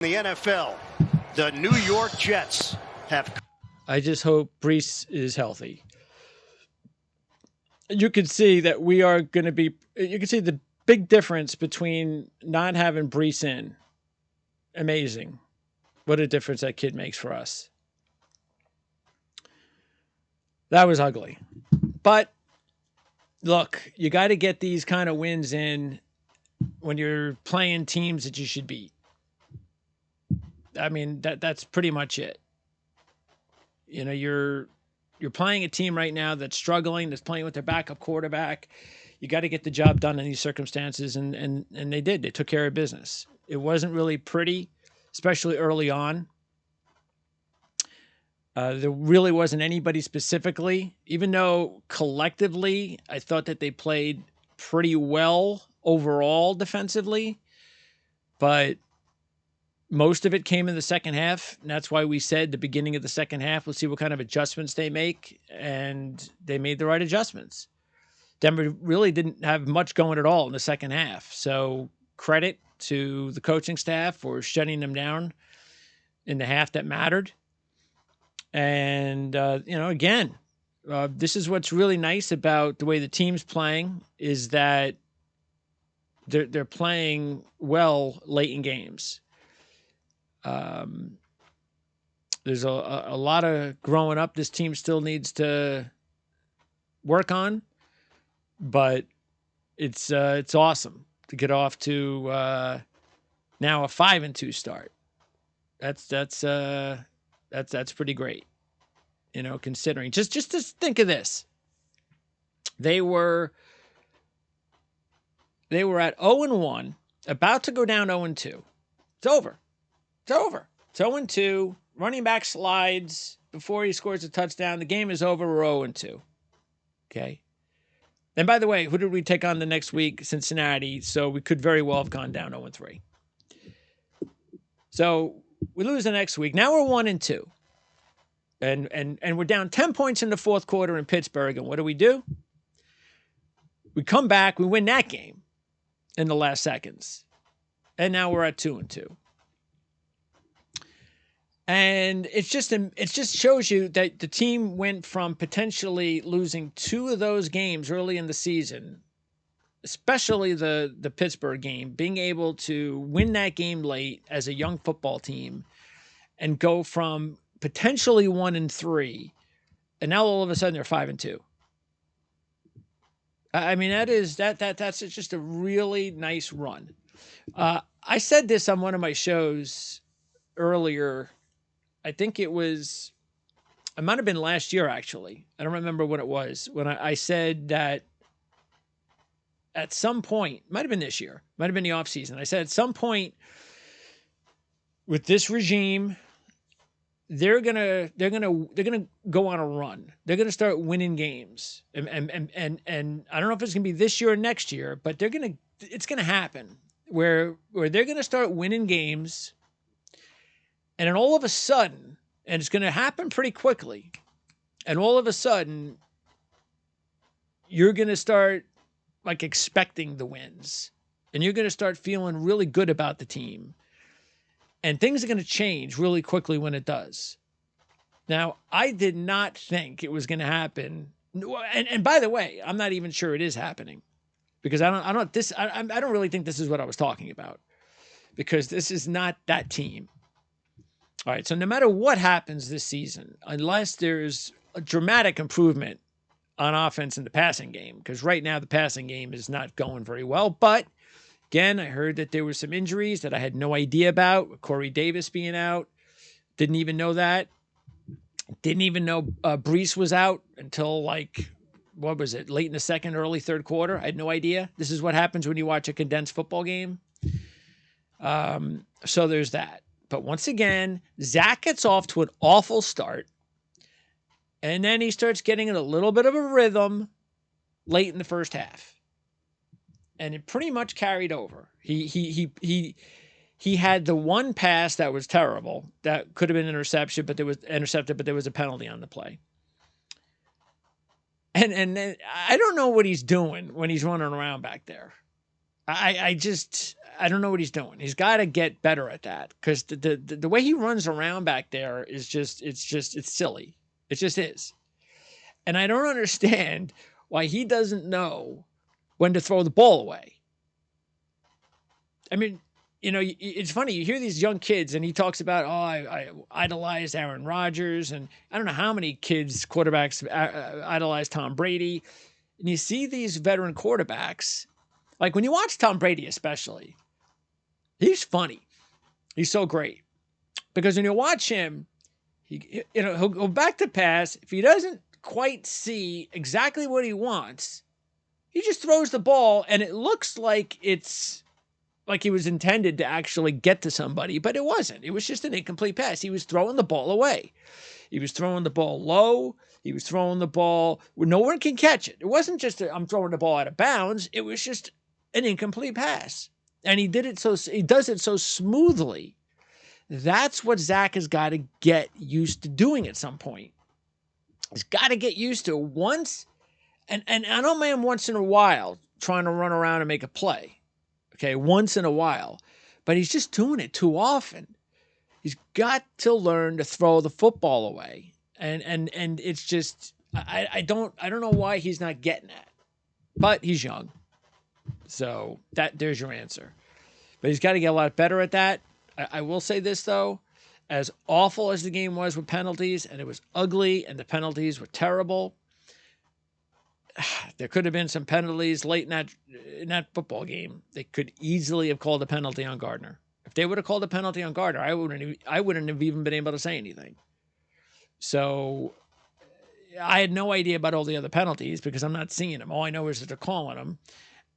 The NFL, the New York Jets have. I just hope Breece is healthy. You can see that we are going to be. You can see the big difference between not having Breece in. Amazing. What a difference that kid makes for us. That was ugly. But look, you got to get these kind of wins in when you're playing teams that you should beat. I mean, that's pretty much it. You know, you're playing a team right now that's struggling, that's playing with their backup quarterback. You got to get the job done in these circumstances, and they did. They took care of business. It wasn't really pretty, especially early on. There really wasn't anybody specifically, even though collectively I thought that they played pretty well overall defensively, but most of it came in the second half. And that's why we said the beginning of the second half, let's see what kind of adjustments they make. And they made the right adjustments. Denver really didn't have much going at all in the second half. So credit to the coaching staff for shutting them down in the half that mattered. And, again, this is what's really nice about the way the team's playing is that they're playing well late in games. There's a lot of growing up this team still needs to work on, but it's awesome to get off to now a 5-2 start. That's pretty great, considering. Just think of this. They were at 0-1, about to go down 0-2. It's over. It's 0-2. Running back slides before he scores a touchdown. The game is over. We're 0-2. Okay. And by the way, who did we take on the next week? Cincinnati. So we could very well have gone down 0-3. So we lose the next week. Now we're 1-2. And we're down 10 points in the fourth quarter in Pittsburgh. And what do? We come back. We win that game in the last seconds. And now we're at 2-2. And it just shows you that the team went from potentially losing 2 of those games early in the season, especially the Pittsburgh game, being able to win that game late as a young football team and go from potentially 1-3, and now all of a sudden they're 5-2. I mean, that's just a really nice run. I said this on one of my shows earlier. I think it might have been last year, actually. I don't remember what it was. When I said that at some point, might have been this year, might have been the offseason. I said at some point with this regime, they're gonna go on a run. They're gonna start winning games. And I don't know if it's gonna be this year or next year, but it's gonna happen where they're gonna start winning games. And then all of a sudden, and it's going to happen pretty quickly, and all of a sudden, you're going to start expecting the wins, and you're going to start feeling really good about the team. And things are going to change really quickly when it does. Now, I did not think it was going to happen. And by the way, I'm not even sure it is happening, because I don't really think this is what I was talking about, because this is not that team. All right, so no matter what happens this season, unless there's a dramatic improvement on offense in the passing game, because right now the passing game is not going very well. But again, I heard that there were some injuries that I had no idea about, with Corey Davis being out. Didn't even know that. Didn't even know Breece was out until late in the second, early third quarter. I had no idea. This is what happens when you watch a condensed football game. So there's that. But once again, Zach gets off to an awful start, and then he starts getting in a little bit of a rhythm late in the first half, and it pretty much carried over. He had the one pass that was terrible, that could have been intercepted, but there was a penalty on the play. And I don't know what he's doing when he's running around back there. I don't know what he's doing. He's got to get better at that because the way he runs around back there is it's silly. It just is. And I don't understand why he doesn't know when to throw the ball away. I mean, it's funny. You hear these young kids, and he talks about, I idolized Aaron Rodgers, and I don't know how many kids, quarterbacks, idolize Tom Brady. And you see these veteran quarterbacks, like when you watch Tom Brady especially, he's funny. He's so great. Because when you watch him, he'll go back to pass. If he doesn't quite see exactly what he wants, he just throws the ball, and it looks like it's like he was intended to actually get to somebody, but it wasn't. It was just an incomplete pass. He was throwing the ball away. He was throwing the ball low. He was throwing the ball where no one can catch it. It wasn't just I'm throwing the ball out of bounds. It was just an incomplete pass. And he does it so smoothly. That's what Zach has got to get used to doing at some point. He's got to get used to once, and I don't mind once in a while trying to run around and make a play. Okay, once in a while. But he's just doing it too often. He's got to learn to throw the football away. And it's just I don't know why he's not getting that. But he's young. So there's your answer. But he's got to get a lot better at that. I will say this though, as awful as the game was with penalties, and it was ugly, and the penalties were terrible, there could have been some penalties late in that football game. They could easily have called a penalty on Gardner. If they would have called a penalty on Gardner, I wouldn't have even been able to say anything. So I had no idea about all the other penalties because I'm not seeing them. All I know is that they're calling them,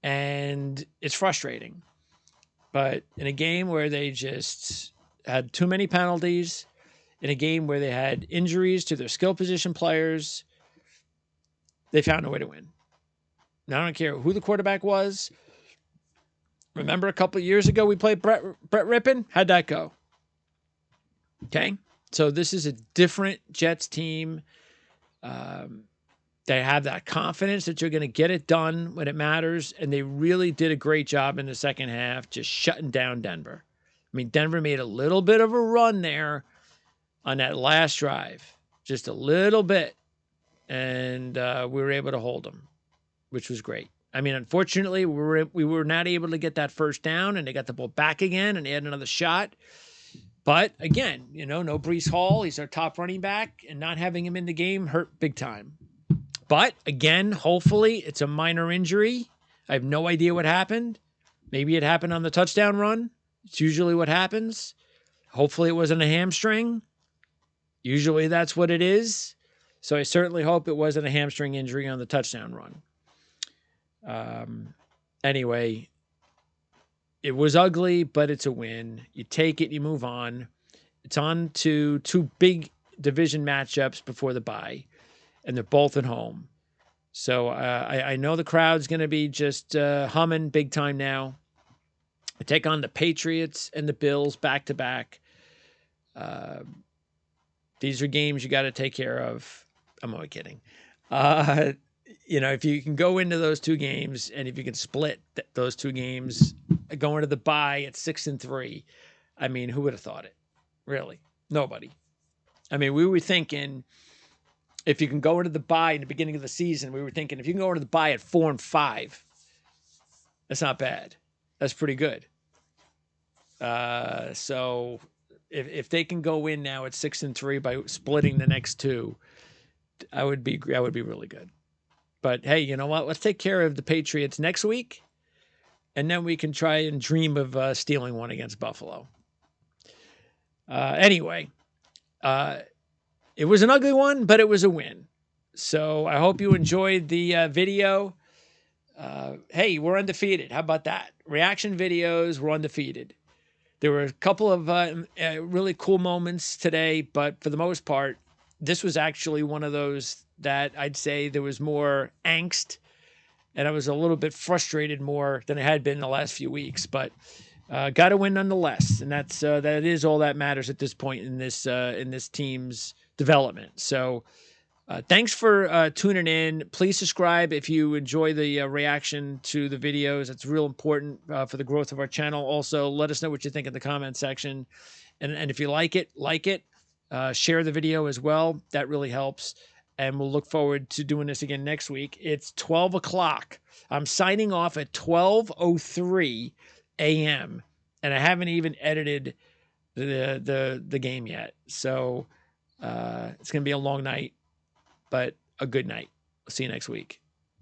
and it's frustrating. But in a game where they just had too many penalties, in a game where they had injuries to their skill position players, they found a way to win. Now, I don't care who the quarterback was. Remember a couple of years ago we played Brett Rippon? How'd that go? Okay. So this is a different Jets team. They have that confidence that you're going to get it done when it matters. And they really did a great job in the second half just shutting down Denver. I mean, Denver made a little bit of a run there on that last drive. Just a little bit. And we were able to hold them, which was great. I mean, unfortunately, we were not able to get that first down, and they got the ball back again, and they had another shot. But again, no Breece Hall. He's our top running back, and not having him in the game hurt big time. But again, hopefully, it's a minor injury. I have no idea what happened. Maybe it happened on the touchdown run. It's usually what happens. Hopefully, it wasn't a hamstring. Usually, that's what it is. So I certainly hope it wasn't a hamstring injury on the touchdown run. Anyway, it was ugly, but it's a win. You take it, you move on. It's on to two big division matchups before the bye, and they're both at home. So I know the crowd's going to be just humming big time now. I take on the Patriots and the Bills back to back. These are games you got to take care of. I'm only kidding. If you can go into those two games, and if you can split those two games, going to the bye at 6-3, I mean, who would have thought it? Really, nobody. I mean, we were thinking if you can go into the bye in the beginning of the season, we were thinking if you can go into the bye at 4-5, that's not bad. That's pretty good. So if they can go in now at 6-3 by splitting the next two, I would be really good. But hey, you know what? Let's take care of the Patriots next week, and then we can try and dream of stealing one against Buffalo. Anyway, it was an ugly one, but it was a win. So I hope you enjoyed the video. Hey, we're undefeated. How about that? Reaction videos, we're undefeated. There were a couple of really cool moments today, but for the most part, this was actually one of those that I'd say there was more angst, and I was a little bit frustrated more than I had been in the last few weeks. But got to win nonetheless, and that is all that matters at this point in this team's development. So Thanks for tuning in. Please subscribe if you enjoy the reaction to the videos. It's real important for the growth of our channel. Also, let us know what you think in the comment section. And if you like it, share the video as well. That really helps. And we'll look forward to doing this again next week. It's 12 o'clock. I'm signing off at 12:03 a.m. And I haven't even edited the game yet. So it's going to be a long night, but a good night. See you next week.